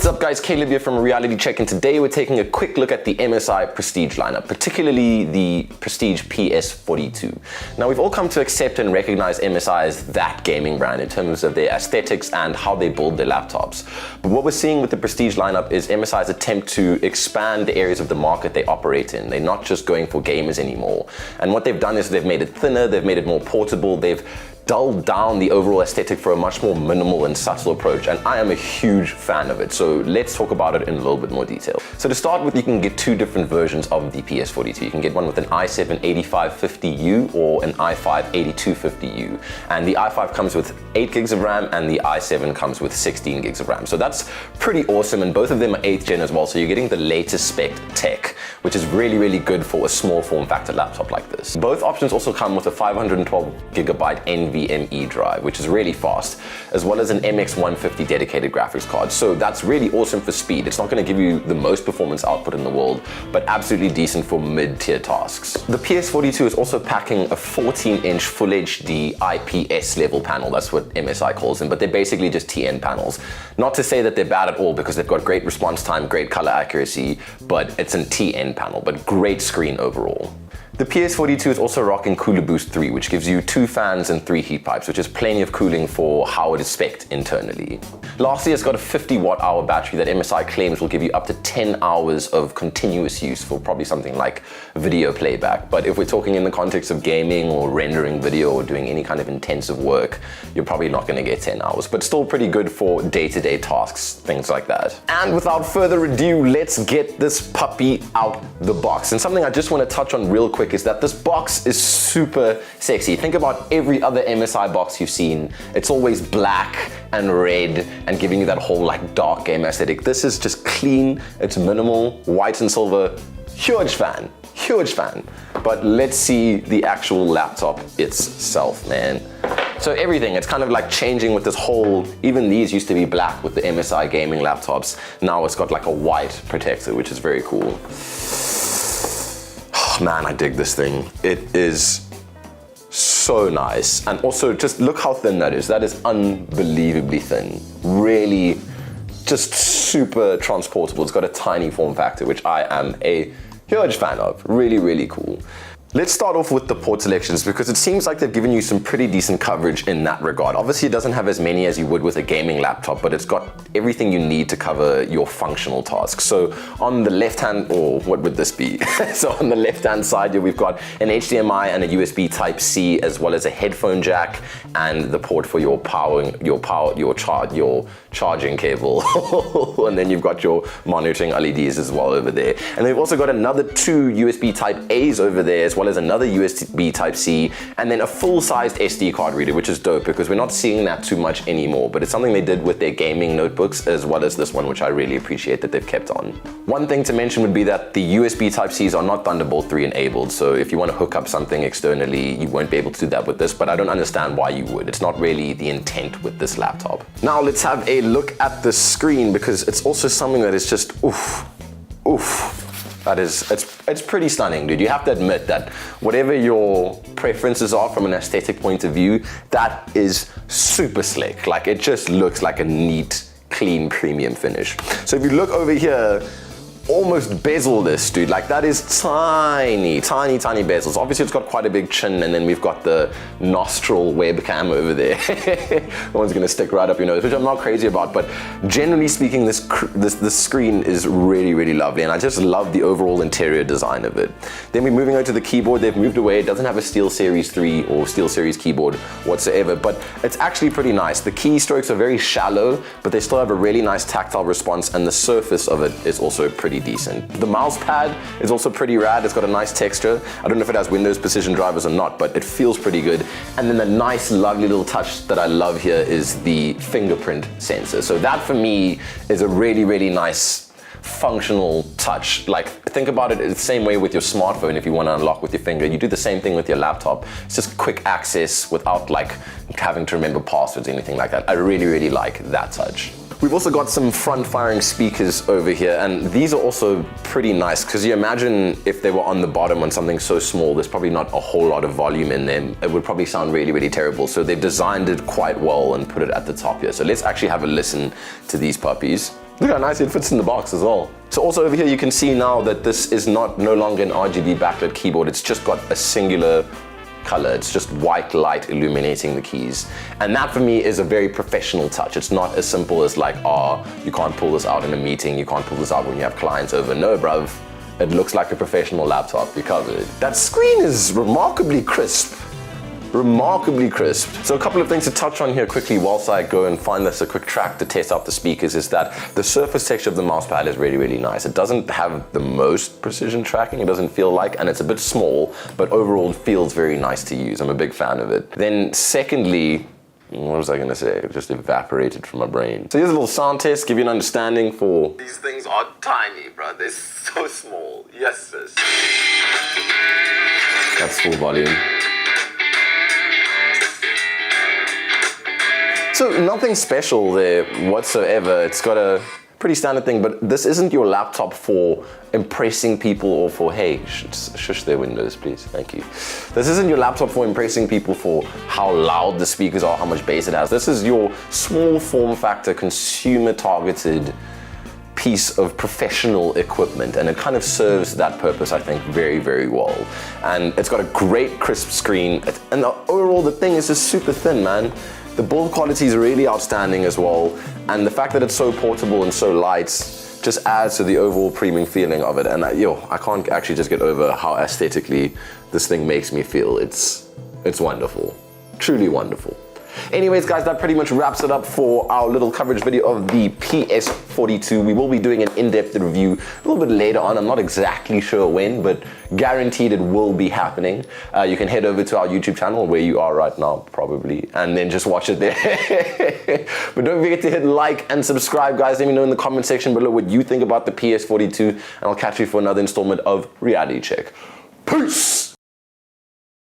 What's up guys, Caleb here from Reality Check, and today we're taking a quick look at the MSI Prestige lineup, particularly the Prestige PS42. Now we've all come to accept and recognize MSI as that gaming brand in terms of their aesthetics and how they build their laptops. But what we're seeing with the Prestige lineup is MSI's attempt to expand the areas of the market they operate in. They're not just going for gamers anymore. And what they've done is they've made it thinner, they've made it more portable, they've dulled down the overall aesthetic for a much more minimal and subtle approach, and I am a huge fan of it. So let's talk about it in a little bit more detail. So to start with, you can get two different versions of the PS42. You can get one with an i7 8550U or an i5 8250U. And the i5 comes with 8 gigs of RAM and the i7 comes with 16 gigs of RAM. So that's pretty awesome, and both of them are 8th gen as well, so you're getting the latest spec tech, which is really, really good for a small form factor laptop like this. Both options also come with a 512 gigabyte NVMe drive, which is really fast, as well as an MX150 dedicated graphics card. So that's really awesome for speed. It's not going to give you the most performance output in the world, but absolutely decent for mid-tier tasks. The PS42 is also packing a 14-inch Full HD IPS level panel. That's what MSI calls them, but they're basically just TN panels. Not to say that they're bad at all, because they've got great response time, great color accuracy, but it's an TN panel, but great screen overall. The PS42 is also rocking Cooler Boost 3, which gives you 2 fans and 3 heat pipes, which is plenty of cooling for how it is spec'd internally. Lastly, it's got a 50 watt-hour battery that MSI claims will give you up to 10 hours of continuous use for probably something like video playback. But if we're talking in the context of gaming or rendering video or doing any kind of intensive work, you're probably not going to get 10 hours, but still pretty good for day-to-day tasks, things like that. And without further ado, let's get this puppy out the box. And something I just want to touch on real quick is that this box is super sexy. Think about every other MSI box you've seen. It's always black and red and giving you that whole like dark game aesthetic. This is just clean, it's minimal, white and silver. Huge fan, huge fan. But let's see the actual laptop itself, man. So everything, it's kind of like changing with this whole, even these used to be black with the MSI gaming laptops. Now it's got like a white protector, which is very cool. Man, I dig this thing. It is so nice. And also just look how thin that is. That is unbelievably thin. Really just super transportable. It's got a tiny form factor, which I am a huge fan of. Really, really cool. Let's start off with the port selections, because it seems like they've given you some pretty decent coverage in that regard. Obviously, it doesn't have as many as you would with a gaming laptop, but it's got everything you need to cover your functional tasks. So on the left hand, or what would this be? So on the left hand side here, we've got an HDMI and a USB Type-C, as well as a headphone jack and the port for your charging cable. And then you've got your monitoring LEDs as well over there. And they've also got another 2 USB Type-A's over there, as well as another USB Type-C, and then a full-sized SD card reader, which is dope because we're not seeing that too much anymore, but it's something they did with their gaming notebooks as well as this one, which I really appreciate that they've kept on. One thing to mention would be that the USB Type-Cs are not Thunderbolt 3 enabled, so if you want to hook up something externally, you won't be able to do that with this, but I don't understand why you would. It's not really the intent with this laptop. Now let's have a look at the screen, because it's also something that is just oof. That is, it's pretty stunning, dude. You have to admit that whatever your preferences are from an aesthetic point of view, that is super slick. Like, it just looks like a neat, clean, premium finish. So if you look over here, almost bezel-less, dude. Like, that is tiny, tiny, tiny bezels. Obviously, it's got quite a big chin, and then we've got the nostril webcam over there. That one's gonna stick right up your nose, which I'm not crazy about, but generally speaking, this screen is really, really lovely, and I just love the overall interior design of it. Then we're moving over to the keyboard. They've moved away. It doesn't have a SteelSeries 3 or SteelSeries keyboard whatsoever, but it's actually pretty nice. The keystrokes are very shallow, but they still have a really nice tactile response, and the surface of it is also pretty decent. The mouse pad is also pretty rad. It's got a nice texture. I don't know if it has Windows precision drivers or not, but it feels pretty good. And then the nice, lovely little touch that I love here is the fingerprint sensor. So that for me is a really, really nice functional touch. Like, think about it the same way with your smartphone. If you want to unlock with your finger, you do the same thing with your laptop. It's just quick access without like having to remember passwords or anything like that. I really, really like that touch. We've also got some front-firing speakers over here, and these are also pretty nice, because you imagine if they were on the bottom on something so small, there's probably not a whole lot of volume in them. It would probably sound really, really terrible. So they've designed it quite well and put it at the top here. So let's actually have a listen to these puppies. Look how nicely it fits in the box as well. So also over here you can see now that this is no longer an RGB backlit keyboard. It's just got a singular color. It's just white light illuminating the keys. And that for me is a very professional touch. It's not as simple as like, you can't pull this out in a meeting, you can't pull this out when you have clients over. No, bruv. It looks like a professional laptop. You're covered. That screen is remarkably crisp. Remarkably crisp. So a couple of things to touch on here quickly whilst I go and find this a quick track to test out the speakers is that the surface texture of the mouse pad is really, really nice. It doesn't have the most precision tracking, it doesn't feel like, and it's a bit small, but overall it feels very nice to use. I'm a big fan of it. Then secondly, what was I gonna say? It just evaporated from my brain. So here's a little sound test, give you an understanding for... These things are tiny, bro. They're so small. Yes, sis. That's full volume. So nothing special there whatsoever. It's got a pretty standard thing, but this isn't your laptop for impressing people or for, hey, shush their windows, please, thank you. This isn't your laptop for impressing people for how loud the speakers are, how much bass it has. This is your small form factor, consumer targeted piece of professional equipment, and it kind of serves that purpose, I think, very, very well. And it's got a great crisp screen, and overall the thing is just super thin, man. The build quality is really outstanding as well, and the fact that it's so portable and so light just adds to the overall premium feeling of it. And I can't actually just get over how aesthetically this thing makes me feel. It's wonderful, truly wonderful. Anyways, guys, that pretty much wraps it up for our little coverage video of the PS42. We will be doing an in-depth review a little bit later on. I'm not exactly sure when, but guaranteed it will be happening. You can head over to our YouTube channel where you are right now, probably, and then just watch it there. But don't forget to hit like and subscribe, guys. Let me know in the comment section below what you think about the PS42, and I'll catch you for another installment of Reality Check. Peace!